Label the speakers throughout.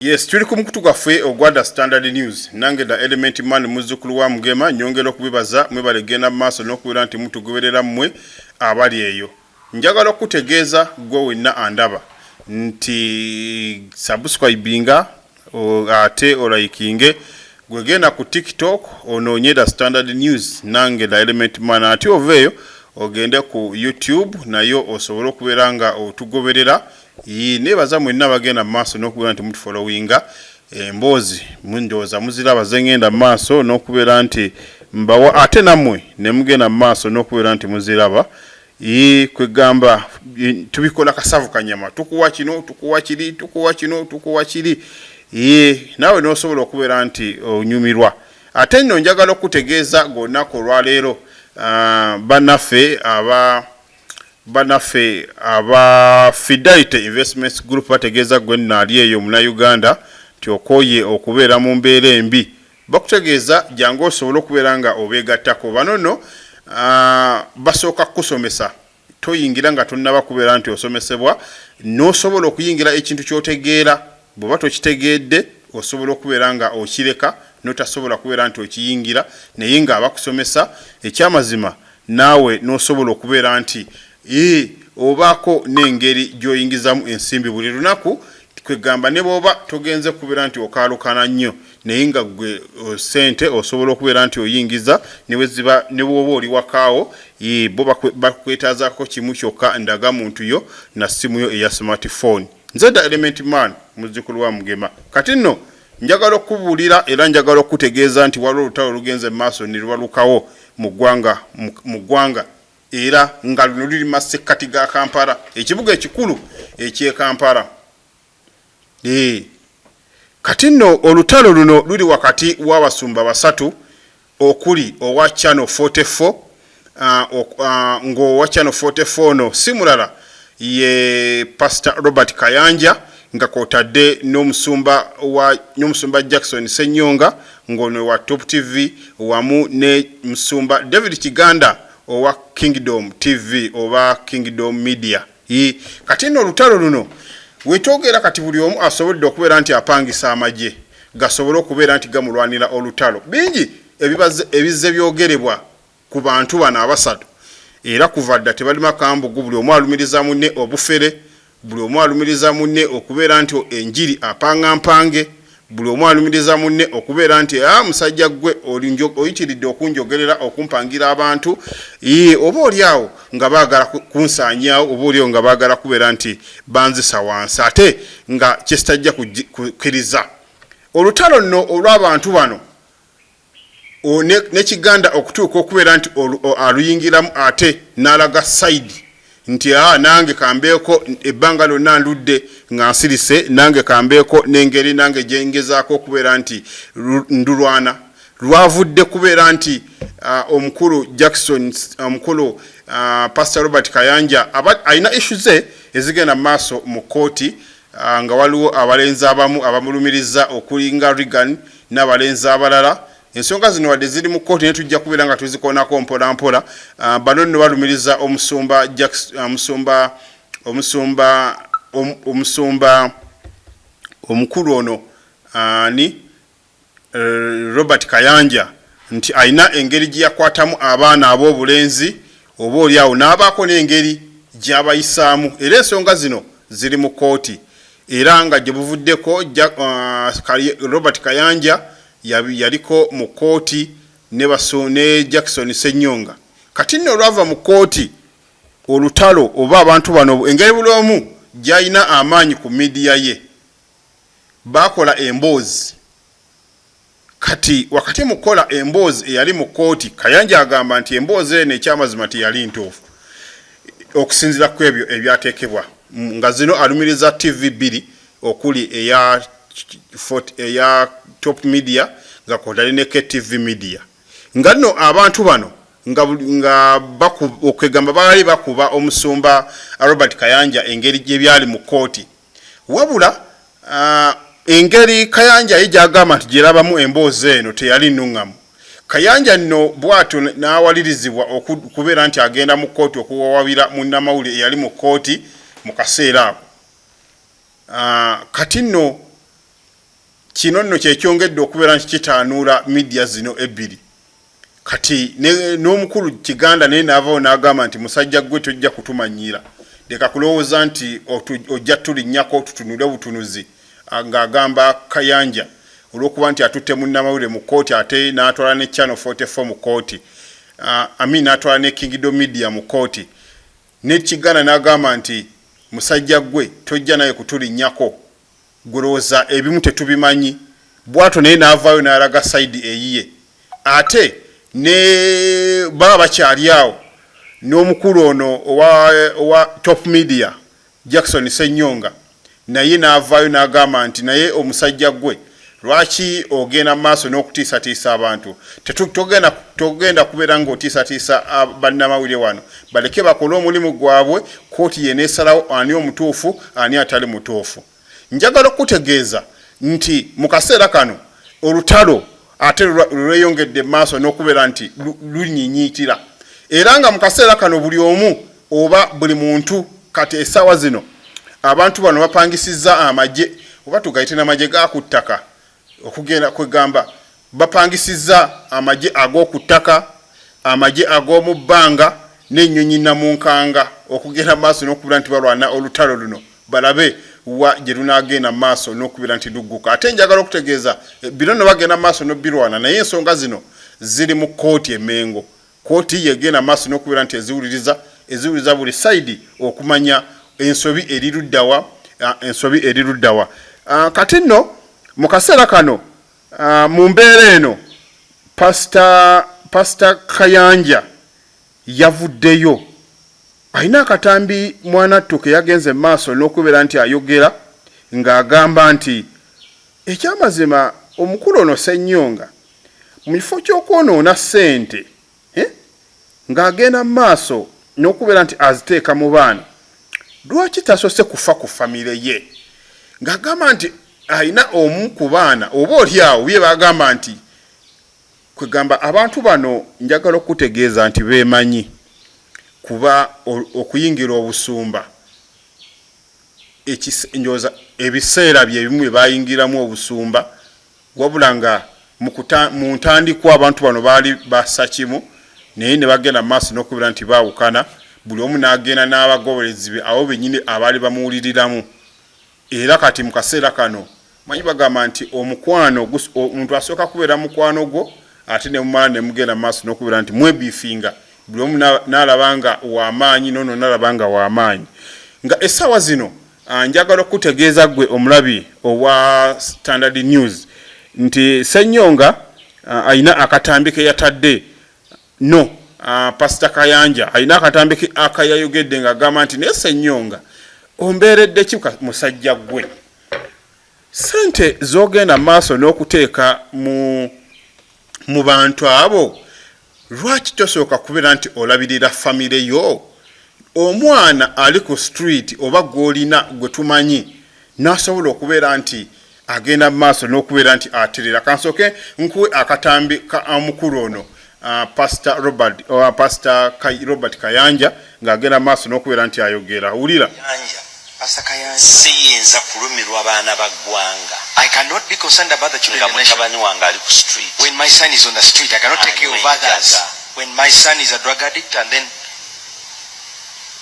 Speaker 1: Yes, tuli ku mukutu gwaffe ogwada Standard News. Nange da Element Man muzzukulu wa Mugema nyongera okubibaza mwebale genda maaso n'okubeera nti mutugoberera mmwe abali eyo. Njagala okutegeeza gwe wenna andaba nti subscribinga ate olaikinge gwegenda ku TikTok onoonye da Standard News nange da Element Man ate oveeyo ogende ku YouTube nayo osobola okubeera nga otugoberera. Nebaza mwenna bagenda maaso n'okubeera nti mutufollowinga emboozi mundoza muziraba zengenda maaso n'okubeera nti mbawa ate nammwe ne mugenda maaso n'okubeera nti muziraba kwegamba tubikola kasavu kanyama tukuwa kino tukuwa kiri tukuwa kino tukuwa kiri nawe n'osobola okubeera nti onyumirwa. Ate nno njagala okutegeeza gonnako olwaleero banafe aba Fidelity Investments Group bategeeza gwe nali eyo muna Uganda tyokoye okubeera mu mbeera embi bakutegeeza jangu osobola okubeera nga obeegattako banono basooka kusomesa toyingira nga tonnaba kubeera nti osomesebwa n'osobola okuyingira ekintu ky'otegeera bw'oba tokitegeedde osobola okubeera nga okireka n'otasobola kubeera nti okiyingira naye nga abakusomesa ekyamazima naawe n'osobola okubeera nti obaako n'engeri gy'oyingizamu ensimbi buli lunaku kwegamba ne bw'oba togenze kubeera nti okaalukana nnyo naye nga gwe sente osobola okubeera nti oyingiza ne bw'oba oli wakaawo bo bakwetaazaako kimu kyokka ndaga muntu yo na simu yo eya smartphone. Nze da Element Man muzzukulu wa Mugema. Kati nno njagala okubuulira era njagala okutegeeza nti waliwo olutalo olugenze maaso ne lwalukawo mu ggwanga era nga luno luli masekati ga Kampala ekibuga ekikulu eky'e Kampala. Kati nno olutalo luno luli wakati w'abasumba basatu okuli owa Channel 44 ng'owa Channel 44 no si mulala ye Pastor Robert Kayanja nga kwotadde n'omusumba Jackson Senyonga ng'ono wa Top TV wamu ne musumba David Kiganda owa Kingdom TV oba Kingdom Media. Kati nno olutalo luno wetwogera kati buli omu asobodde okubeera nti apangisa amagye gasobola okubeera nti gamulwanira olutalo. Bingi ebizze byogerebwa ku bantu bano abasatu era kuva dda tebali makambugu buli omu alumiriza munne obufere buli omu alumiriza munne okubeera nti enjiri apanga mpange buli omu alumiriza munne okubeera nti musajja gwe oyitiridde okunjogerera okumpangira abantu oba oliawo nga baagala kunsaanyaawo oba oliawo nga baagala kubeera nti banzisa wansi ate nga kyesitajja kukkiriza. Olutalo nno olw'abantu bano ne Kiganda okutuuka okubeera nti aluyingiramu ate n'alaga sayidi nti nange kambeeko ebbanga lyonna ndudde nga nsirise nange kambeeko n'engeri nange gyengezaako okubeera nti ndulwana lwavudde kubeera nti omukulu Jackson omukulu Pastor Robert Kayanja alina issue ze ezigenda maaso mu kooti nga waliwo abalenzi abamu abamulumiriza okulinga Reagan n'abalenzi abalala. Ensonga zino wadde ziri mu kooti ne tujja kubeera nga tuzikonako mpola mpola. Bano nno balumiriza omusumba omukulu ono Robert Kayanja nti alina engeri gye yakwatamu abaana ab'obulenzi oba oliawo n'abaako n'engeri gy'abayisaamu era ensonga zino ziri mu kooti era nga gye buvuddeko Robert Kayanja yaliko mu kooti ne Jackson Senyonga. Kati nno olwava mu kooti olutalo oba abantu bano engeri buli omu gy'alina amaanyi ku midiya ye bakola emboozi. Kati wakati mukola emboozi eyali mu kooti Kayanja agamba nti emboozi eno ekyamazima teyali ntuufu okusinzira ku ebyo ebyateekebwa nga zino alumiriza TV 2 okuli eya Top Media nga kwotali ne KTV Media nga nno abantu bano nga okwegamba baali bakuba omusumba Robert Kayanja engeri gye byali mu kooti wabula engeri Kayanja yagamba nti gyerabamu emboozi eno teyali nnuŋŋamu. Kayanja nno bw'atyo n'awalirizibwa okubeera nti agenda mu kooti okuwawabira munnamawulire eyali mu kooti mu kaseera ako. Kati nno kino nno kyekyongedde okubeera nti kitaanuula media zino ebbiri kati n'omukulu Kiganda naye naavaawo n'agamba nti musajja gwe tojja kutumanyira leka kulowooza nti ojja tulinnyako tutunule butunuzi ng'agamba Kayanja olw'okuba nti atutte munnamawulire mu kkooti ate n'atwala ne Channel 44 mu kkooti n'atwala ne Kingdom Media mu kkooti ne Kiganda n'agamba nti musajja gwe tojja naye kutulinnyako gulowooza ebimu tetubimanyi bwato naye n'avaayo n'alaga sayidi eyiye ate ne baba bakyali awo n'omukulu ono owa Top Media Jackson Ssenyonga naye n'avaayo n'agamba nti naye omusajja gwe lwaki ogenda maaso n'okutiisatiisa abantu togenda kubeera ng'otiisatiisa bannamawulire wano baleke bakole omulimu gwabwe kooti yeneesalawo ani omutuufu ani atali mutuufu njagala okutegeeza nti mu kaseera kano olutalo ate lweyongedde maaso n'okubeera nti lunyinyiitira era nga mu kaseera kano buli omu oba buli muntu kati essaawa zino abantu bano bapangisizza amagye oba tugayite n'amagye gaku ttaka okugenda kwegamba bapangisizza amagye ag'oku ttaka amagye ag'omu bbanga n'ennyonyi namunkanga okugenda maaso n'okubeera nti balwana olutalo luno balabe wa gye lunaagenda maaso n'okubeera nti lugguka ate njagala okutegeeza bino no bagenda maaso n'obbirwana naye ensonga zino ziri mu kkooti emengo kkooti yegenda maaso n'okubeera nti eziwuliriza buli sayidi okumanya ensobi eri luddawa kati nno mu kaseera kano mu mbeera eno pasita Kayanja yavuddeyo alina akatambi mwanattu ke yagenze maaso n'okubeera nti ayogera ng'agamba nti ekyamazima omukulu ono Ssenyonga mu kifo ky'okwonoona ssente ng'agenda maaso n'okubeera nti aziteeka mu baana lwaki tasose kufa ku famire ye ng'agamba nti alina omu ku baana oba oli awo bye bagamba nti kwegamba abantu bano njagala okutegeeza nti beemanyi kuba okuyingira obusumba njoza ebiseera bye bimu bye bayingiramu obusumba wabula nga mu ntandikwa abantu bano baali bassa kimu naye ne bagenda maaso n'okubeera nti baawukana buli omu n'agenda n'abagoberezi be abo bennyini abaali bamuwuliriramu era kati mu kaseera kano manyi bagamba nti omukwano omuntu asooka kubeera mukwano gwo ate ne mumala ne mugenda maaso n'okubeera nti mwebiifinga buli omu n'alaba nga w'amaanyi nono n'alaba nga w'amaanyi nga essaawa zino njagala okutegeeza gwe omulabi owa Standard News nti Ssenyonga alina akatambi ke yatadde pasita Kayanja alina akatambi ke akayayogedde ng'agamba nti naye Ssenyonga ombeeredde ki musajja gwe sente z'ogenda maaso n'okuteeka mu bantu abo lwaki tosooka kubeera nti olabirira famire yo omwana ali ku street oba gw'olina gwe tumanyi n'asobola okubeera nti agenda maaso n'okubeera nti aterera kansooke nkuwe akatambi ka mukulu ono pasita Robert Kayanja ng'agenda maaso n'okubeera nti ayogera wulira
Speaker 2: siyinza kulumirwa abaana baggwanga.
Speaker 3: I cannot be concerned about the children of the nation. When my son is on the street, I cannot take care of others. When my son is a drug addict and then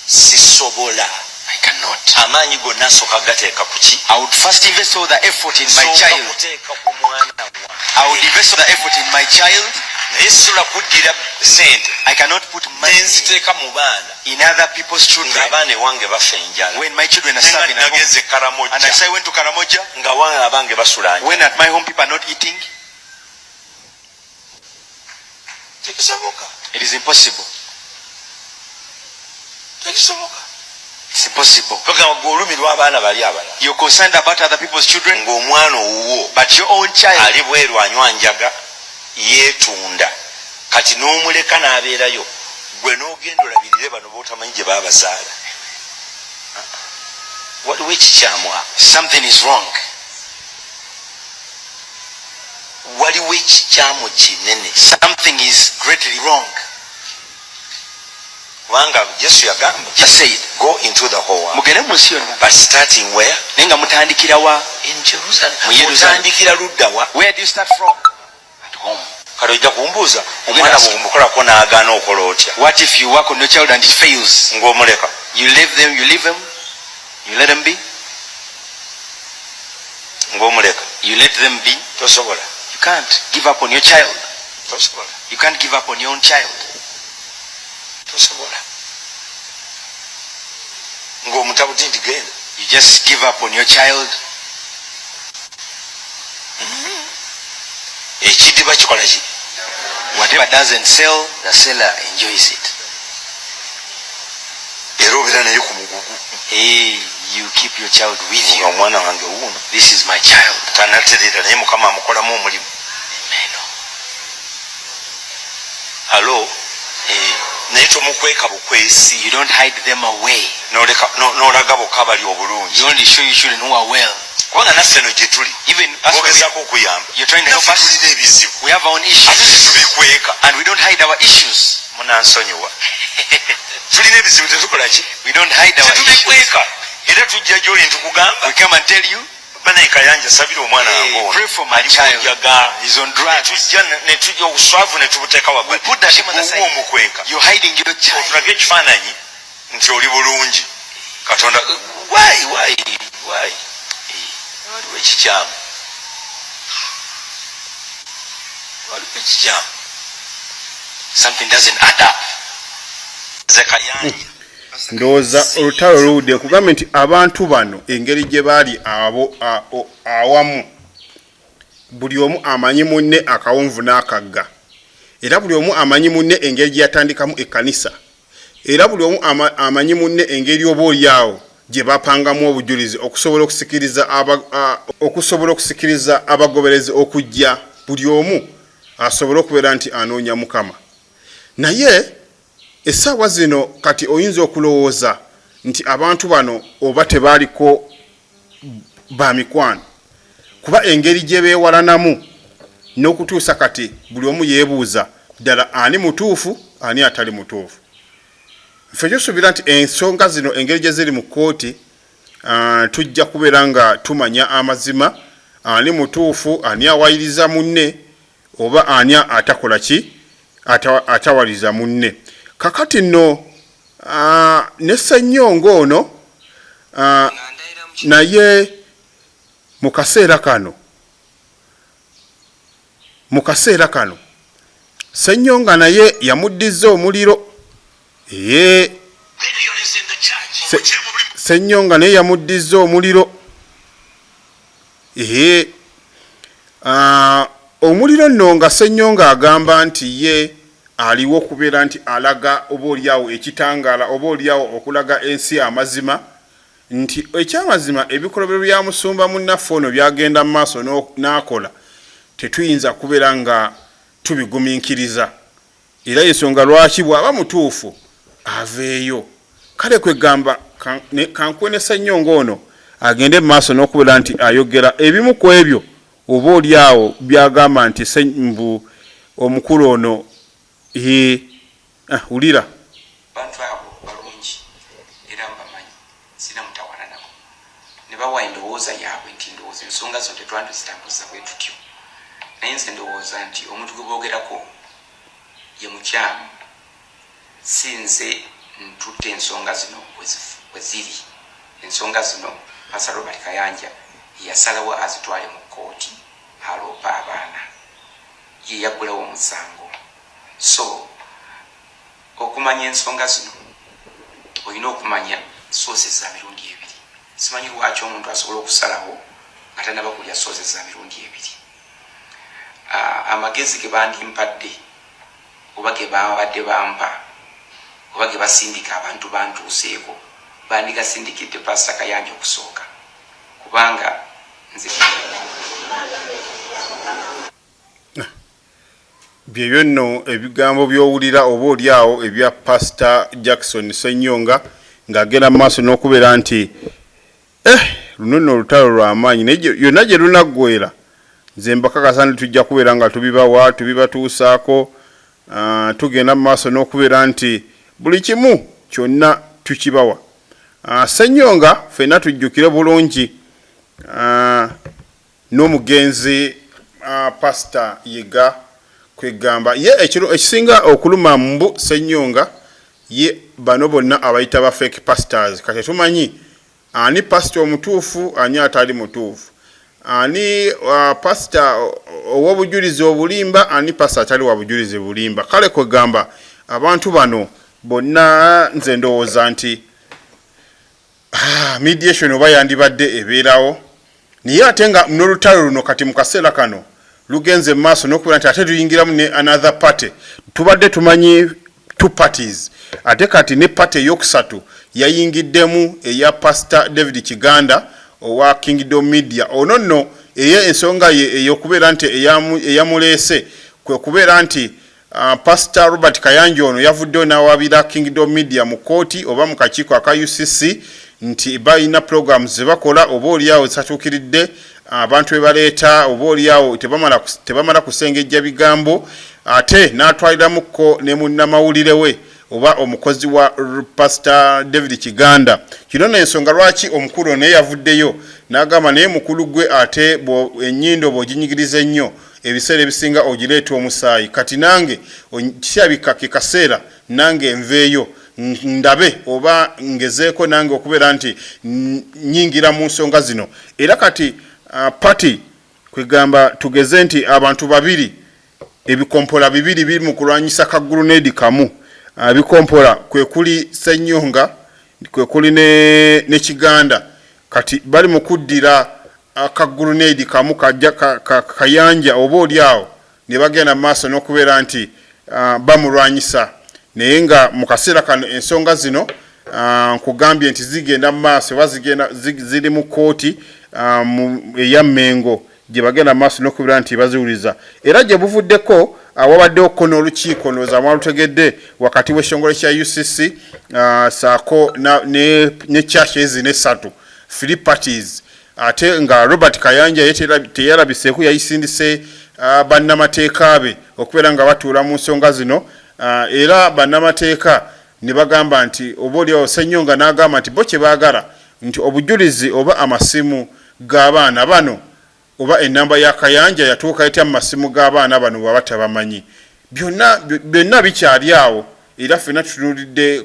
Speaker 2: sisobola.
Speaker 3: I cannot.
Speaker 2: Amaanyi gonna soka gateeka kuki.
Speaker 3: I would first invest all the effort in my child. I would invest all the effort in my child. I cannot put money in other people's children. When my children are starving at home, and I say I went to Karamoja, when at my home people are not eating, it is impossible. It's impossible. You're concerned about other people's children, but your own child
Speaker 2: yeetunda kati n'omuleka n'abeerayo gwe n'ogenda olabirire bano b'otamanyi gye baabazaala waliwo ekikyamu
Speaker 3: something is wrong.
Speaker 2: waliwo ekikyamu kinene
Speaker 3: something is greatly wrong.
Speaker 2: kubanga Yesu yagamba
Speaker 3: He said,
Speaker 2: go into the whole world,
Speaker 3: mugende mu nsi yonna.
Speaker 2: but starting where?
Speaker 3: Naye nga mutandikira wa?
Speaker 2: In Jerusalem.
Speaker 3: Mu Yerusalemu.
Speaker 2: Otandikira ludda wa?
Speaker 3: Where do you start from? At home.
Speaker 2: Kale ojja kumbuuza omwana bw'omukolako n'agaana okola otya?
Speaker 3: What if you work on your child and it fails?
Speaker 2: Ng'omuleka.
Speaker 3: You leave them, you let them be.
Speaker 2: Ng'omuleka.
Speaker 3: You let them be.
Speaker 2: Tosobola.
Speaker 3: You can't give up on your child.
Speaker 2: Tosobola.
Speaker 3: You can't give up on your own child.
Speaker 2: Tosobola. Ng'omutabuti nti genda.
Speaker 3: You just give up on your child.
Speaker 2: Ekidiba kikola ki?
Speaker 3: Whatever doesn't sell, the seller enjoys it.
Speaker 2: Era obeera naye ku mugugu.
Speaker 3: Hey, you keep your child with you.
Speaker 2: Omwana wange wuuno.
Speaker 3: This is my child.
Speaker 2: Tanatereera naye Mukama amukolamu omulimu.
Speaker 3: Amen.
Speaker 2: Halo? Naye tomukweka bukwesi.
Speaker 3: You don't hide them away.
Speaker 2: N'olaga bokka bali obulungi.
Speaker 3: You only show your children who are well.
Speaker 2: Kubanga naffe eno gye tuli.
Speaker 3: Even us,
Speaker 2: Ogezaako okuyamba.
Speaker 3: you're trying to help us.
Speaker 2: Tulina ebizibu.
Speaker 3: We have our own
Speaker 2: Ate
Speaker 3: issues.
Speaker 2: tetubikweka.
Speaker 3: And we don't hide our issues.
Speaker 2: Munansonyiwa. Tulina ebizibu tetukola ki?
Speaker 3: We don't hide our issues.
Speaker 2: Tetubikweka. Era tujja gy'oli ntukugamba.
Speaker 3: We come and tell you,
Speaker 2: Banaye Kayanja sabira omwana wange ono.
Speaker 3: pray for my child. He's on drugs.
Speaker 2: Ne tujja obuswavu ne tubuteeka
Speaker 3: We
Speaker 2: waggulu.
Speaker 3: put that shame on the side.
Speaker 2: Omukweka.
Speaker 3: You're hiding your child.
Speaker 2: Otulage ekifaananyi nti oli bulungi. Katonda why waliwo ekikyamu. Waliwo ekikyamu.
Speaker 3: Something doesn't add up.
Speaker 2: Zekayanja.
Speaker 1: Ndowooza olutalo luwudde kugamba nti abantu bano engeri gye baali awamu buli omu amanyi munne akawunvu n'akagga, era buli omu amanyi munne engeri gye yatandikamu ekkanisa, era buli omu amanyi munne engeri oba oliawo gye bapangamu obujulizi okusobola okusikiriza abagoberezi okujja, buli omu asobola okubeera nti anoonya Mukama. Naye essaawa zino kati oyinza okulowooza nti abantu bano oba tebaaliko ba mikwano, kuba engeri gye beewalanamu n'okutuusa kati buli omu yeebuuza ddala ani mutuufu ani atali mutuufu. Ffe tusuubira nti ensonga zino engeri gye ziri mu kkooti tujja kubeera nga tumanya amazima, ani mutuufu ani awayiriza munne oba ani atakola ki atawaliza munne. Kakati nno ne Ssennyonga ono naye mu kaseera kano Ssennyonga naye yamuddiza omuliro. Ssennyonga naye yamuddiza omuliro. Omuliro nno nga Ssennyonga agamba nti ye aliwo okubeera nti alaga oba oliawo ekitangaala oba oliawo okulaga ensi amazima nti ekyamazima ebikolwa bya musumba munnaffe ono byagenda mu maaso n'akola tetuyinza kubeera nga tubigumiikiriza, era ensonga lwaki bw'aba mutuufu aveeyo. Kale kwegamba kankuwe ne Ssennyonga ono agende mu maaso n'okubeera nti ayogera ebimu ku ebyo oba oliawo byagamba nti omukulu ono ulira
Speaker 3: Bantu abo balungi era mbamanyi sina mutawana nabo ne bawa endowooza yaabwe nti ndowooza ensonga zo tetwandizitambuza bwe tutyo, naye nze ndowooza nti omuntu gwe boogerako ye mukyamu. Si nze ntutte ensonga zino bwe ziri. Ensonga zino Pastor Robert Kayanja yasalawo azitwale mu kkooti aloopa abaana, ye yaggulawo omusango. So okumanya ensonga zino olina okumanya sources za mirundi ebiri. Simanyi lwaki omuntu asobola okusalawo nga tanaba kulya sources za mirundi ebiri. Amagezi ge bandimpadde oba ge babadde bampa oba ge basindika abantu bantuuseeko bandigasindikidde Pastor Kayanja okusooka, kubanga nze
Speaker 1: byebyo nno ebigambo by'owulira oba oliawo ebya Pastor Jackson Ssennyonga ng'agenda mu maaso n'okubeera nti luno nno olutalo lw'amaanyi naye yonna gye lunaggwera nze mbakakasa nti tujja kubeera nga tubibatuusaako, tugenda mu maaso n'okubeera nti buli kimu kyonna tukibawa. Ssenyonga ffenna tujjukire bulungi n'omugenzi Pastor Yega kwegamba ye ekisinga okuluma mbu Ssenyonga ye bano bonna abayita ba fake pastors. Kati tumanyi ani pastor omutuufu ani atali mutuufu, ani pastor ow'obujulizi obulimba ani pastor atali wa bujulizi bulimba. Kale kwegamba abantu bano bonna nze ndowooza nti mediation oba yandibadde ebeerawo, naye ate nga n'olutalo luno kati mu kaseera kano lugenze maaso n'okubera nti ate tuyingiramu ne another party. Tubadde tumanyi two parties, ate kati ne party eyokusatu yayingiddemu eya Pastor David Kiganda owa Kingdom Media. Ono nno ensonga ye ey'okubeera nti eyamuleese kwe kubeera nti Pastor Robert Kayanja ono yavuddeyo n'awabira Kingdom Media mu kooti oba mu kakiiko aka UCC nti balina programs ze bakola oba oliawo zitatuukiridde, abantu be baleeta oba oliawo tebamala kusengejja bigambo, ate n'atwaliramuko ne munnamawulire we oba omukozi wa Pastor David Kiganda. Kino n'ensonga lwaki omukulu naye yavuddeyo n'agamba naye mukulu gwe ate ennyindo bw'oginyigiriza ennyo ebiseera ebisinga ogireeta omusaayi. Kati nange kirabika ke kaseera nange nveeyo ndabe oba ngezeeko nange okubeera nti nyingira mu nsonga zino. Era kati party kwegamba tugeze nti abantu babiri ebikompola bibiri biri mu kulwanyisa ka grenade kamu. Bikompola kwe kuli Ssenyonga kwe kuli ne Kiganda kati bali mu kuddira aka grenade kamu Kayanja oba oliawo ne bagenda maaso n'okubeera nti bamulwanyisa. Naye nga mu kaseera kano ensonga zino nkugambye nti zigenda mu maaso oba ziri mu kooti eya Mmengo gye bagenda maaso n'okubeera nti baziwuliza. Era gye buvuddeko wabaddeoko n'olukiiko ndowooza mwalutegedde wakati w'ekitongole kya UCC saako ne church ezino esatu, three parties, ate nga Robert Kayanja ye teyalabiseeku yayisindise bannamateeka be okubeera nga batuula mu nsonga zino. Era bannamateeka ne bagamba nti oba oliawo Ssenyonga n'agamba nti bo kye baagala nti obujulizi oba amasimu g'abaana bano oba ennamba ya Kayanja yatuuka etya mu masimu g'abaana bano bw'aba tabamanyi. Byonna bikyali awo era ffenna tutunulidde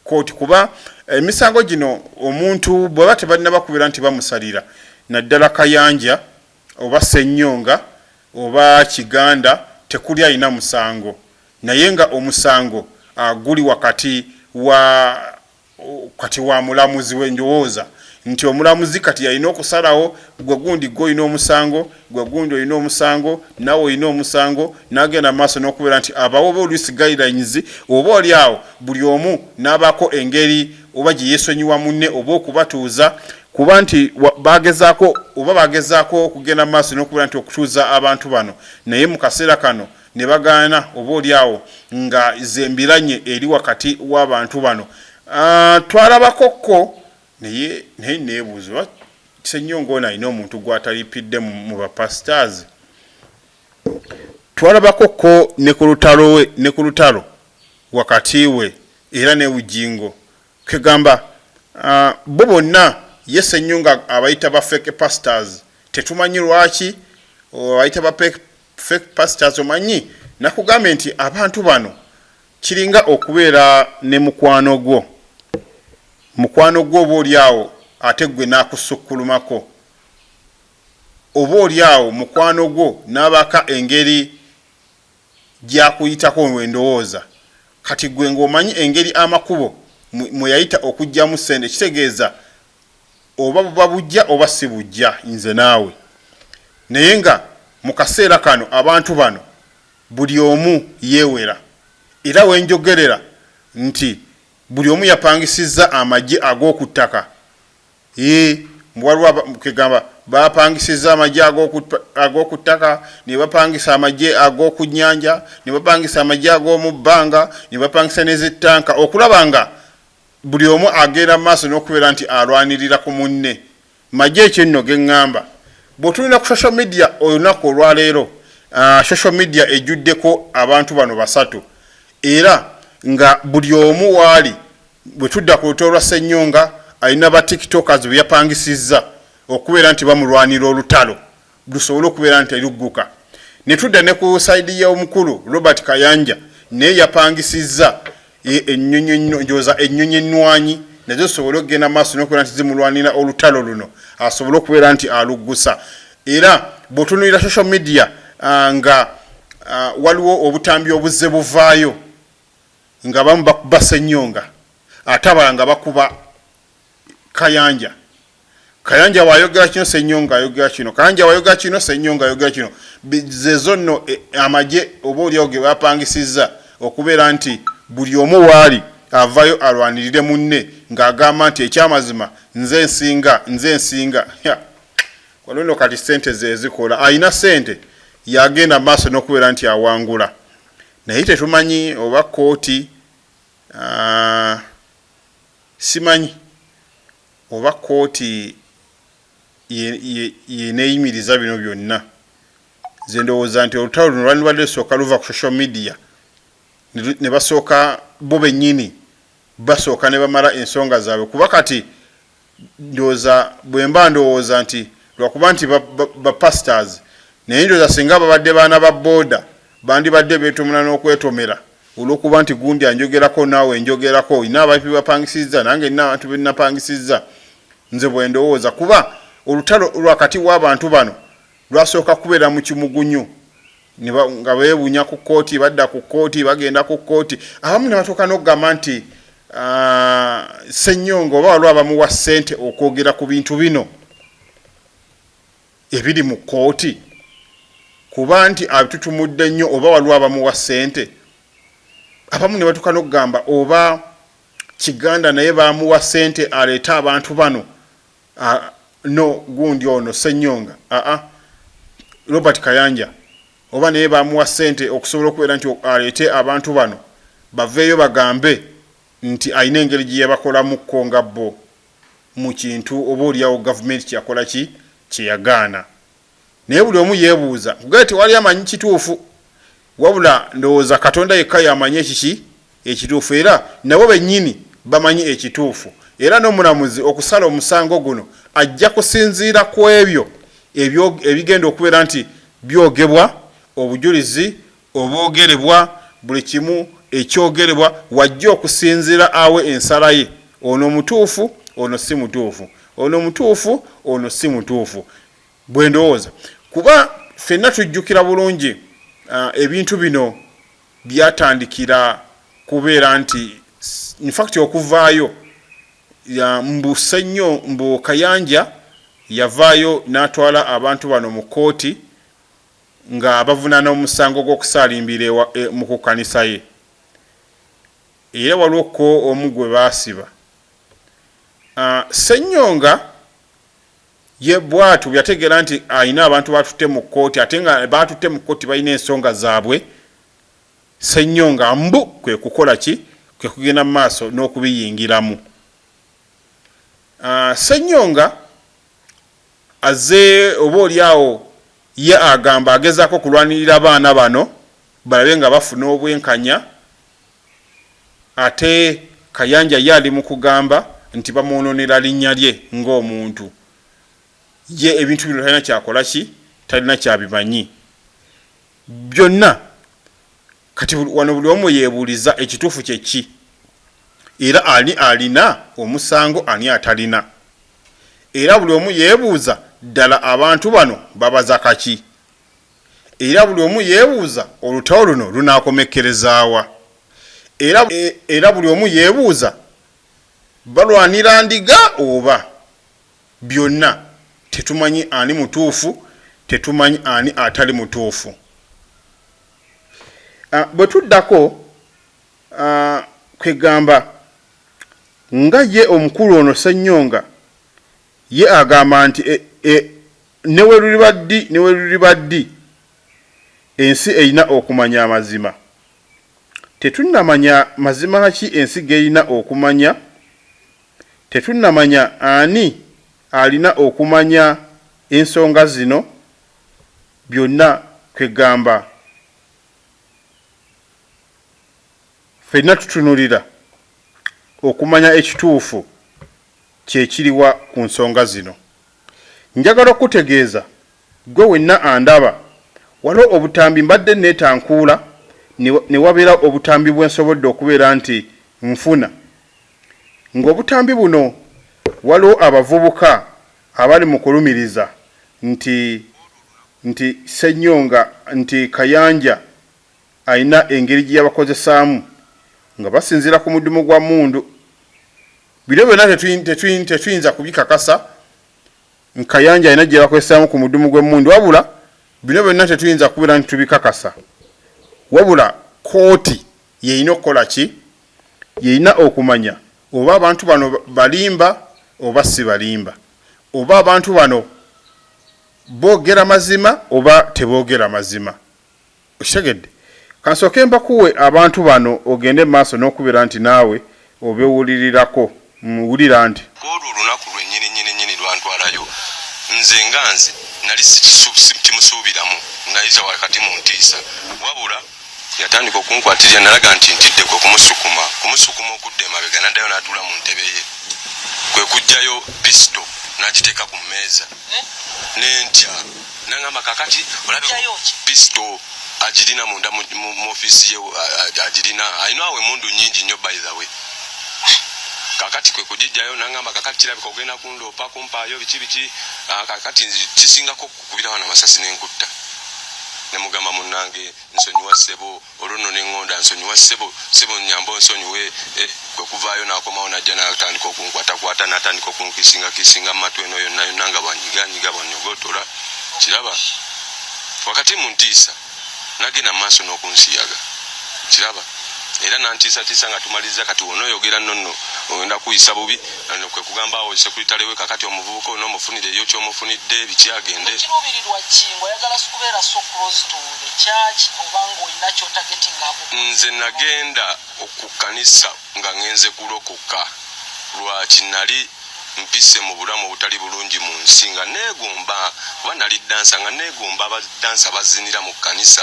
Speaker 1: kooti kuba emisango gino omuntu bw'aba tebalina bakubeera nti bamusalira naddala Kayanja oba Ssenyonga oba Kiganda tekuli alina musango, naye nga omusango guli wakati wa mulamuzi w'endowooza nti omulamuzi kati yalina okusalawo gwe gundi gw'olina omusango gwe gundi olina omusango nawe olina omusango n'agenda maaso n'okubeera nti abawo police guidelines oba oliawo buli omu n'abaako engeri oba gye yeesonyiwa munne oba okubatuuza kuba nti bagezaako okugenda maaso n'okubeera nti okutuuza abantu bano, naye mu kaseera kano ne bagaana oba oliawo nga zembiranye eri wakati w'abantu bano. Twalabakokko naye neebuuza Ssenyonga ono alina omuntu gw'atalipidde mu bapastors. Twalabakokko ne ku lutalo wakati we era ne Ujingo kegamba bo bonna ye Ssenyonga abayita ba fake pastors. Tetumanyi lwaki abayita ba fake pastors omanyi nakugambe nti abantu bano kiringa okubeera ne mukwano gwo oba oliawo ate gwe n'akusukkulumako oba oliawo mukwano gwo n'abaka engeri gy'akuyitako wendowooza kati gwe ng'omanyi engeri amakubo mwe yayita okugyamu ssente kitegeeza oba buba bujja oba si bujja nze naawe. Naye nga mu kaseera kano abantu bano buli omu yeewera era wenjogerera nti buli omu yapangisizza amagye ag'oku ttaka. Waliwo kegamba bapangisizza amagye ag'oku ttaka, ne bapangisa amagye ag'oku nnyanja, ne bapangisa amagye ag'omu bbanga, ne bapangisa n'ezittanka okulaba nga buli omu agenda mu maaso n'okubeera nti alwanirira ku munne. Magye ekyenno ge ŋŋamba bw'otulina ku social media olunaku olwaleero social media ejjuddeko abantu bano basatu era nga buli omu waali bwe tudda ku lutalo lwa Ssennyonga alina ba tiktokers bye yapangisizza okubeera nti bamulwanira olutalo lusobole okubeera nti lugguka. Ne tudda ne ku saidi y'omukulu Robert Kayanja naye yapangisizza ennyonyi ennwanyi nazo zisobole okugenda maaso n'okubeera nti zimulwanira olutalo luno asobole okubeera nti aluggusa. Era bw'otunuulira social media nga waliwo obutambi obuzze buvaayo nga bamu bakuba Ssennyonga ate abalala nga bakuba Kayanja. Kayanja wayogera kino Ssennyonga ayogera kino, Kayanja wayogera kino Ssennyonga ayogera kino. Zezo nno amagye oba oliawo ge bapangisizza okubeera nti buli omu waali avayo alwanirire munne ng'agamba nti ekyamazima nze nsinga. Waliwo kati ssente ze zikola, alina ssente yagenda maaso n'okubeera nti awangula. Naye tetumanyi oba kooti simanyi oba kooti yeneeyimiriza bino byonna. Nze ndowooza nti olutalo luno lwandibadde lusooka luva ku social media ne basooka bo bennyini basooka ne bamala ensonga zaabwe, kuba kati ndowooza bwe mba ndowooza nti lwakuba nti bapastors naye ndowooza singa babadde baana ba booda bandibadde beetomera n'okwetomera olw'okuba nti gundi anjogerako naawe njogerako, olina abantu be bapangisizza nange nina abantu be napangisizza. Nze bwe ndowooza kuba olutalo lwakati w'abantu bano lwasooka kubeera mu kimugunyu nga beebunya ku kooti, badda ku kooti, bagenda ku kooti. Abamu ne batuuka n'okugamba nti Ssennyonga oba waliwo abamuwa ssente okwogera ku bintu bino ebiri mu kooti kuba nti abitutumudde nnyo, oba waliwo abamuwa ssente. Abamu ne batuuka n'okugamba oba Kiganda naye bamuwa ssente aleete abantu bano. No gundi ono Ssennyonga Robert Kayanja oba naye bamuwa ssente okusobola okubeera nti aleete abantu bano baveeyo bagambe nti alina engeri gye yabakolamuko nga bo mu kintu oba oliawo gavumenti kyakola kye yagaana. Naye buli omu yeebuuza kugaye tewali amanyi kituufu, wabula ndowooza Katonda yekka yamanyi ekituufu, era nabo bennyini bamanyi ekituufu. Era n'omulamuzi okusala omusango guno ajja kusinziira ku ebyo ebigenda okubeera nti byogebwa, obujulizi obwogerebwa, buli kimu ekyogerebwa wajja okusinziira awe ensala ye. Ono mutuufu, ono si mutuufu, ono mutuufu, ono si mutuufu. Bwe ndowooza kuba ffenna tujjukira bulungi ebintu bino byatandikira kubeera nti in fact okuvaayo mbu Kayanja yavaayo n'atwala abantu bano mu kooti nga bavunaana omusango gw'okusaalimbira mu kukanisa ye. Era waliwo ko omu gwe baasiba. Ssennyonga ye bwatu yategeera nti alina abantu batutte mu kooti, ate nga batutte mu kooti balina ensonga zaabwe. Ssennyonga mbu kwe kukola ki? Kwe kugenda mu maaso n'okubiyingiramu. Ssennyonga azze oba oliawo ye agamba agezaako kulwanirira abaana bano balabe nga bafuna obwenkanya, ate Kayanja ye ali mu kugamba nti bamwononera linnya lye ng'omuntu. Ye ebintu bino talina kyakola ki? Talina kyabimanyi. Byonna kati wano buli omu yeebuuliza ekituufu kye ki? Era ani alina omusango, ani atalina? Era buli omu yeebuuza ddala abantu bano babaza kaki? Era buli omu yeebuuza olutalo luno lunaakomekkerezaawa? Era buli omu yeebuuza balwanira ndiga oba? Byonna tetumanyi ani mutuufu, tetumanyi ani atali mutuufu. Bwe tuddako kwegamba nga ye omukulu ono Ssennyonga ye agamba nti newe luliba ddi ensi erina okumanya amazima. Tetunnamanya mazima ki ensi g'erina okumanya, tetunnamanya ani alina okumanya ensonga zino. Byonna kwegamba ffenna tutunulira okumanya ekituufu kyekiriwa ku nsonga zino. Njagala okutegeeza gwe wenna andaba waliwo obutambi mbadde neetankuula ne wabeera obutambi bwensobodde okubeera nti nfuna. Ng'obutambi buno waliwo abavubuka abali mu kulumiriza nti Ssenyonga nti Kayanja ayina engeri gye yabakozesaamu nga basinziira ku mudumu gwa mmundu. Bino byonna tetuyinza kubikakasa Kayanja ayina gye bakozesaamu ku mudumu gw'emmundu, wabula bino byonna tetuyinza kubeera nti tubikakasa, wabula kooti yeyina okukola ki? Yeyina okumanya oba abantu bano balimba oba si balimba, oba abantu bano boogera mazima oba teboogera mazima. Okitegedde? Kansooke mbakuwe abantu bano ogende maaso n'okubeera nti naawe obewulirirako muwulira nti
Speaker 2: olwo olunaku lwennyini lwantwalayo nze nali sikimusuubiramu nayiza wakati mu ntiisa, wabula yatandika okunkwatirira nalaga nti ntidde kwe kumusukuma okudda emabega naddayo n'atuula mu ntebe ye, kwe kuggyayo pisito n'agiteeka ku mmeeza n'entya n'angamba kakati olabe pisito agirina munda mu ofiisi ye, agirina alina awo emundu nnyingi nnyo by the way. Kakati kwe kugijjayo n'angamba kakati kirabika ogenda kundoopa kumpaayo biki kakati kisingako kukubira wano amasasi n'enkutta. Ne mugamba munnange nsonyiwa ssebo olwo nno n'eŋŋonda nsonyiwa ssebo nnyambo nsonyiwe, kwe kuvaayo n'akomawo n'ajja n'atandika okunkwatakwata n'atandika okunkisinga mu matu eno yonna nga bwanyiganyiga bwannyogotola. Kiraba wakati mu ntiisa nagenda mu maaso n'okunsiyaga, kiraba era nantiisatiisa nga tumaliriza kati wonooyogera nonno ogenda kuyisa bubi, kwe kugamba awo sekuritale we kakati omuvubuka ono omufunire kyomufunidde bikyagende. Nze nagenda okukanisa nga ngenze kulokoka lwaki nali mpise mu bulamu obutali bulungi mu nsi nga neegomba kuba nali dansa nga neegomba abadansa bazinira mu kkanisa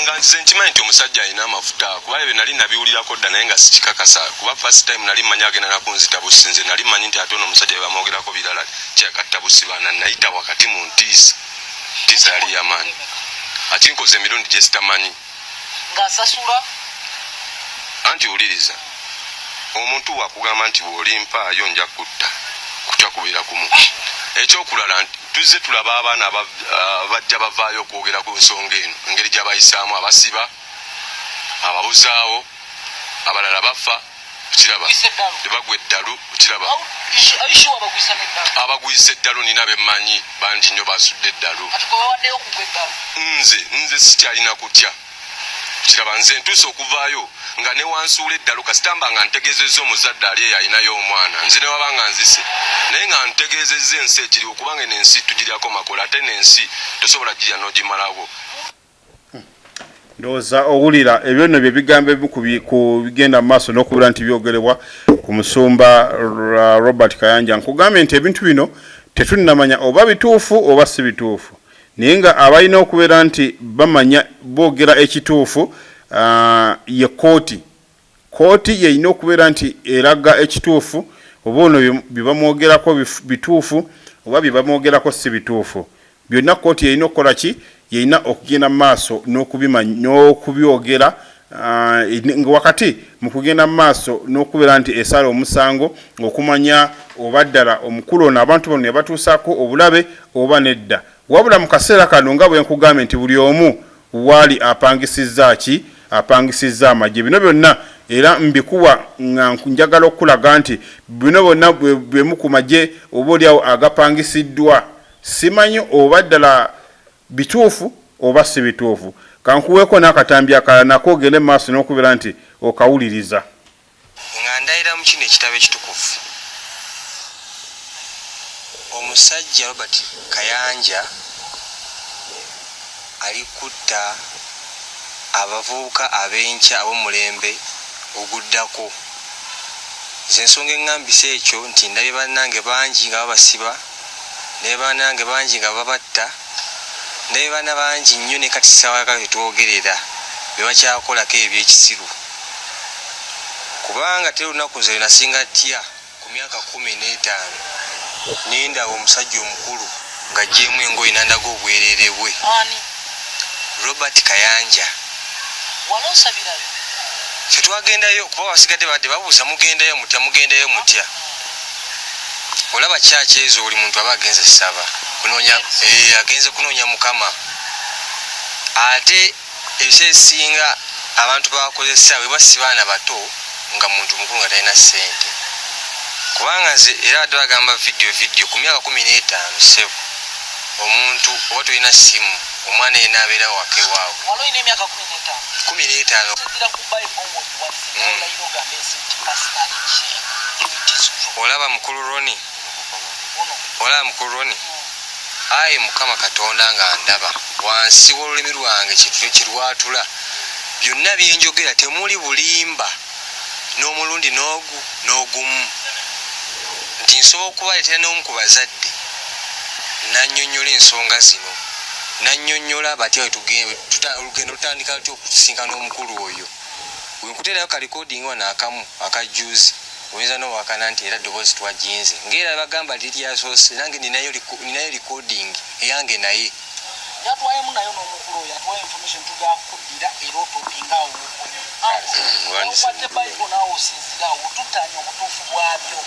Speaker 2: nga nze nkimanyi nti omusajja alina amafuta kuba ebyo nali nabiwulirako dda naye nga sikikakasa kuba first time nali manyi agenda nakunzita busi. Nze nali manyi nti ate ono omusajja bwe bamwogerako birala kyakatta busi baana nayita wakati mu ntiisa yali yamaanyi ati nkoze emirundi gye sitamanyi
Speaker 4: ng'asasula
Speaker 2: anti wuliriza omuntu wakugamba nti bw'olimpaayo nja kutya kubeera kumu. Ekyokulala tuzze tulaba abaana bajja bavaayo okwogera ku nsonga eno engeri gy'abayisaamu, abasiba, ababuzaawo, abalala bafa, kiraba tebagwa eddalu, kiraba abagwisa eddalu nina bemmanyi bangi nnyo basudde eddalu. Nze sikyalina kutya, kiraba nze ntuuse okuvaayo nga ne wansuula eddalu kasitamba nga ntegeezezza omuzadde ali eyo alinayo omwana nze ne waba nga nzise naye nga ntegeezezza ensi ekiriwo kubanga n'ensi tugiryako makola ate n'ensi tosobola girya n'ogimalawo.
Speaker 1: Ndowooza owulira ebyo nno bye bigambo ebimu ku bigenda mu maaso n'okubeera nti byogerebwa ku musumba Robert Kayanja. Nkugambye nti ebintu bino tetunnamanya oba bituufu oba si bituufu, naye nga abalina okubeera nti bamanya boogera ekituufu ye kooti yeyina okubeera nti eraga ekituufu oba ono bye bamwogerako bituufu oba bye bamwogerako si bituufu. Byonna kooti yeyina okukola ki? Yeyina okugenda mu maaso n'okubyogera nga wakati mu kugenda mu maaso n'okubeera nti esala omusango okumanya oba ddala omukulu ono abantu bano yabatuusaako obulabe oba nedda. Wabula mu kaseera kano nga bwe nkugambye nti buli omu waali apangisizza ki? Apangisizza amagye. Bino byonna era mbikuwa nga njagala okulaga nti bino byonna bwemu ku magye oba oliawo agapangisiddwa. Simanyi oba ddala bituufu oba si bituufu. Kankuweeko n'akatambi akalala nako ogende mu maaso n'okubeera nti okawuliriza.
Speaker 3: Nga ndayira mu kino ekitabo ekitukuvu omusajja Robert Kayanja ali kutta abavubuka ab'enkya ab'omulembe oguddako. Nze ensonga eŋŋambisa ekyo nti ndabye bannange bangi nga babasiba, ndabye bannange bangi nga babatta, ndabye baana bangi nnyo ne kati ssaawa kale tetwogerera
Speaker 2: bebakyakolako ebyekisiru kubanga teri olunaku nze nasinga tya ku myaka 15 nindaba omusajja omukulu ng'aggyeemu engoye nandaga obwereere bwe. Robert Kayanja. Fetwagendayo kuba basigadde badde babuuza mugendayo mutya olaba kyaki ezo buli muntu aba agenze saba agenze kunoonya mukama ate ebiseesinga abantu bakozesa bwe basi baana bato nga muntu mukulu nga talina ssente kubanga nze era badde bagamba vidiyo ku myaka 15 sebo omuntu oba tolina simu omwana yena abeera wake waawe 15 olaba mukulu Roni ayi mukama Katonda nga ndaba wansi w'olulimi lwange kirwatula byonna byenjogera temuli bulimba n'omulundi n'ogumu nti nsobola okubaleetera n'omu ku bazadde nannyonnyola ensonga zino nannyonnyola batya olugendo lutandika lutya okusinkana omukulu oyo wenkuteerayo kalikodingi wano akamu akajuzi oyinza n'owakana nti era ddoboozi twajinze ng'era bagamba liryasoose nange ninayo likodingi eyange naye
Speaker 4: yatwayemu nayo n'omukulu oyo atwaye information tugakuddira era otopingawo okwadde bayibuli naawe osinzirawo tutanya obutuufu bwabyo.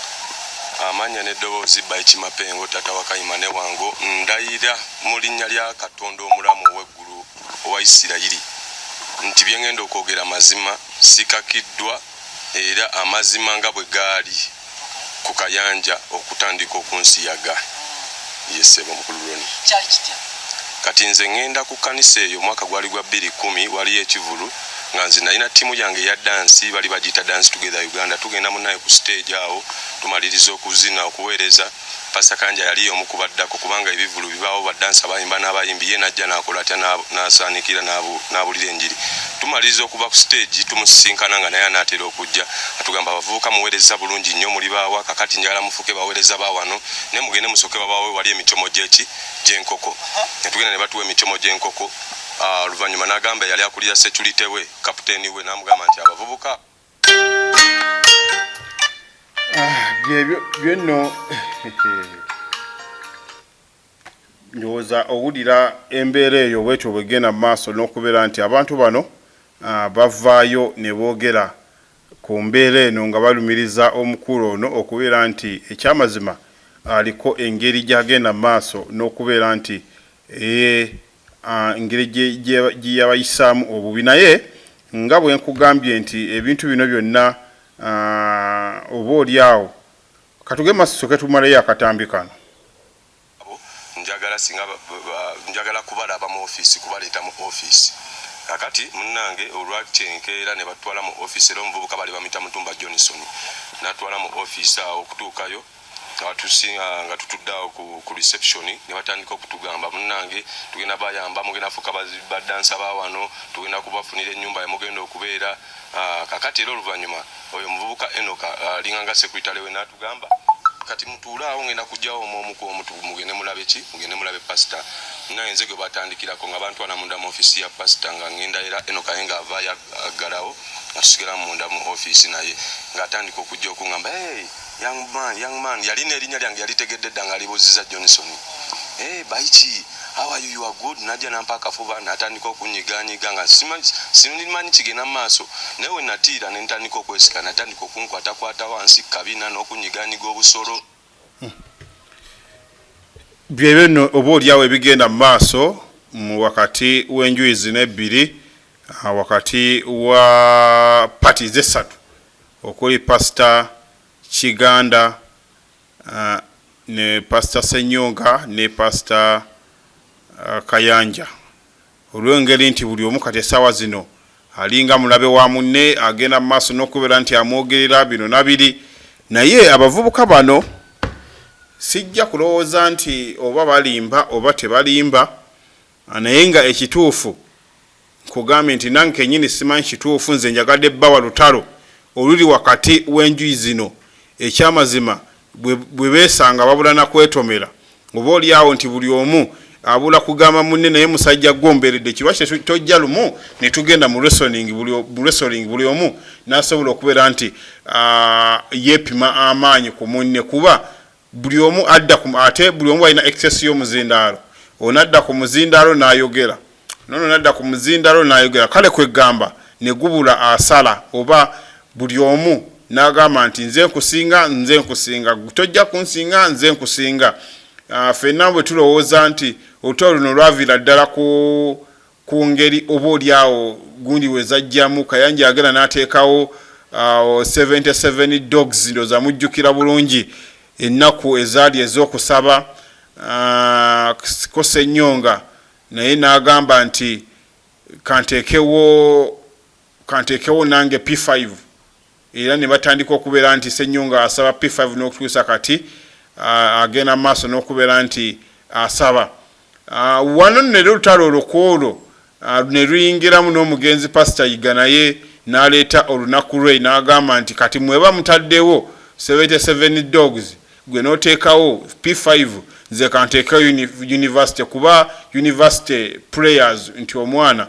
Speaker 2: Amanya n'eddoboozi Bayikimapengo tata wa Kayimane wango ndayira mu linnya lya Katonda omulamu ow'eggulu owa Isirayiri nti bye ngenda okwogera mazima sikakiddwa era amazima nga bwe gaali ku Kayanja okutandika okunsiyaga yesebo mukulu Roni. Kati nze ngenda ku kanisa eyo mwaka gwali gwa 2010 waliyo ekivulu nga nze nalina ttiimu yange ya dansi bali bagiyita Dance Together Uganda tugenda munaye ku stage awo tumaliriza okuzina okuweereza Pastor Kanja yali omu kubaddako kubanga ebivulu bibaawo badansa bayimba n'abayimbi ye najja n'akola atya n'asaanikira n'abulira enjiri tumaliriza okuba ku stage tumusinkana nga naye anaatera okujja atugamba abavubuka muweereza bulungi nnyo muli baawa kakati njagala mufuke baweereza baawano ne mugende musoke babaawe wali emicomo gy'enkoko ne tugenda ne batuwa emicomo gy'enkoko oluvannyuma n'agamba yali akulira security we kapiteeni we n'amugamba nti abavubuka
Speaker 1: byenno ndowooza owulira embeera eyo bwetyo bwegenda mu maaso n'okubeera nti abantu bano bavaayo ne boogera ku mbeera eno nga balumiriza omukulu ono okubeera nti ekyamazima aliko engeri gy'agenda mu maaso n'okubeera nti engeri gye yabayisaamu obubi naye nga bwe nkugambye nti ebintu bino byonna oba oli awo katuge masoke tumalayo akatambi kano
Speaker 2: njagala kubalaba mu ofiisi kubaleeta mu ofiisi kakati munnange olwakyenkeera ne batwala mu ofiisi era omuvubuka bali bamita Mutumba Johnson natwala mu ofiisi awo okutuukayo atusinga nga tutuddawo ku reception ne batandika okutugamba munnange tugenda bayamba mugenda fuka badansa baawano tugenda kubafunira ennyumba yamugenda okubeera kakati era oluvannyuma oyo muvubuka Enoka linganga sekretary we natugamba kati mutuulaawo ngenda kujjawo omuku mugende mulabe pastor naye nze gwe batandikirako nga abantu ana munda mu ofiisi ya pastor nga ngenda era Enoka yenga avaayo aggalawo atusigala munda mu ofiisi naye ng'atandika okujja okungamba young man yalina erinnya lyange yalitegedde dda nga alibuuziza Johnson Bayichi how are you are good najja nampa akafuba natandika okunyiganyiga nga simanyi kigenda mu maaso naye we natiira ne ntandika okwesika natandika okunkwatakwata wansi kabina n'okunyiganyiga obusolo
Speaker 1: byebyo nno oba oliawo ebigenda mu maaso wakati w'enjuyi zino ebbiri wakati wa parties esatu okuli Pastor Kiganda ne Pastor Senyonga ne Pastor Kayanja olw'engeri nti buli omu kati essaawa zino alinga mulabe wa munne agenda mu maaso n'okubeera nti amwogerera bino nabiri naye abavubuka bano sijja kulowooza nti oba balimba oba tebalimba naye nga ekituufu nkugambye nti nange kennyini simanyi kituufu nze njagadde bbawa lutalo oluli wakati w'enjuyi zino ekyamazima bwe beesanga babula na kwetomera oba oli awo nti buli omu abula kugamba munne naye musajja gomberedde kirwaki tojja lumu ne tugenda mu wrestling buli omu n'asobola okubeera nti yeepima amaanyi ku munne kuba buli omu ate buli omu alina excess y'omuzindaalo onadda ku muzindaalo n'ayogera nono nadda ku muzindaalo n'ayogera kale kwegamba ne gubula asala oba buli omu n'agamba nti nze nkusinga tojja kunsinga nze nkusinga ffenna bwe tulowooza nti olutalo luno lwaviira ddala ku ngeri oba oliawo gundi we zajjamu Kayanja agenda n'ateekawo 77 dogs ndoza mujjukira bulungi ennaku ezaali ez'okusaba ko Ssennyonga naye n'agamba nti kanteekewo nange P5 era ne batandika okubeera nti Ssennyonga asaba P5 n'okutuusa kati agenda maaso n'okubeera nti asaba wano ne lutalo olukwolwo ne luyingiramu n'omugenzi Pastor Yiga naye n'aleeta olunaku lwe n'agamba nti kati mweba mutaddewo 77 dogs gwe n'oteekawo P5 nze kanteekawo university kuba university players nti omwana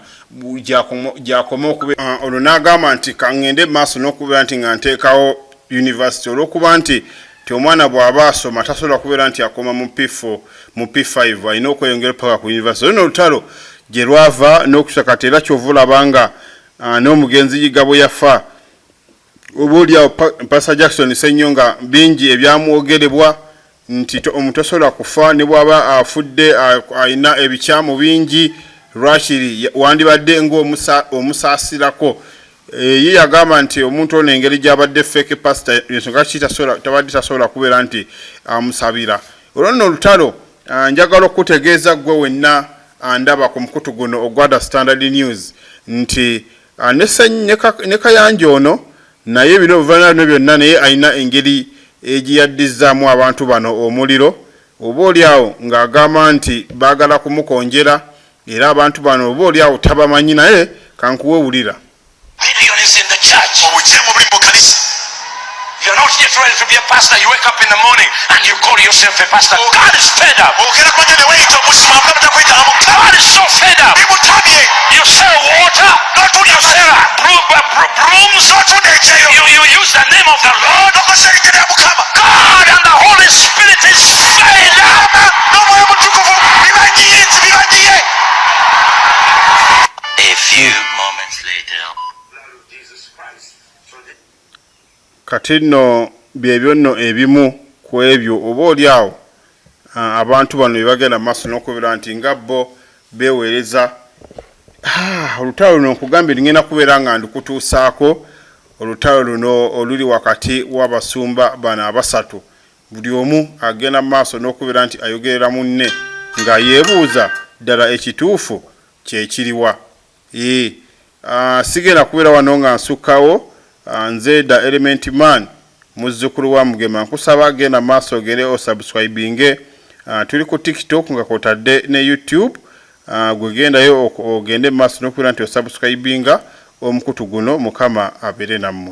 Speaker 1: gyakoma okubeera olwo n'agamba nti kaŋŋende maaso n'okubeera nti nga nteekawo university olw'okuba nti omwana bw'aba asoma tasobola kubeera nti akoma mu P5 alina okweyongera paka ku university olwo olutalo gye lwava n'okusakata era kyova olaba nga n'omugenzi Yiga bwe yafa oba oliawo Pastor Jackson Ssennyonga bingi ebyamwogerebwa nti omuntu tasobola kufa ne bw'aba afudde alina ebikyamu bingi lwakiri wandibadde ng'omusaasirako ye yagamba nti omuntu ono engeri gy'abadde fake pastor ensonga ki tabadde tasobola kubeera nti amusabira olwo nno olutalo njagala okutegeeza gwe wenna andaba ku mukutu guno ogwada Standard News nti ne Kayanja ono naye bino oluvannyuma byonna naye alina engeri egiyaddizzaamu abantu bano omuliro oba oliawo ng'agamba nti baagala kumukonjera era abantu bano oba oliawo tabamanyi naye kankuwewulira.
Speaker 5: Million is in the church. You're not yet ready to be a pastor. You wake up in the morning and you call yourself a pastor. God is fed up. God is so fed up. You sell water. You sell brooms. You use the name of the Lord. God and the Holy Spirit is fed up. A few moments later.
Speaker 1: Kati nno byebyo nno ebimu ku ebyo oba oliawo abantu bano bye bagenda maaso n'okubeera nti nga bo beeweereza olutalo luno nkugambye lingenda kubeera nga ndikutuusaako olutalo luno oluli wakati w'abasumba bano abasatu buli omu agenda maaso n'okubeera nti ayogerera munne nga yeebuuza ddala ekituufu kyekiriwa sigenda kubeera wano nga nsukkawo nze da Element Man muzzukulu wa Mugema nkusaba genda maaso ogere osubscribinge tuli ku TikTok nga kwotadde ne YouTube gwe gendayo ogende maaso n'okubeera nti osubscribinga omukutu guno Mukama abeere nammwe.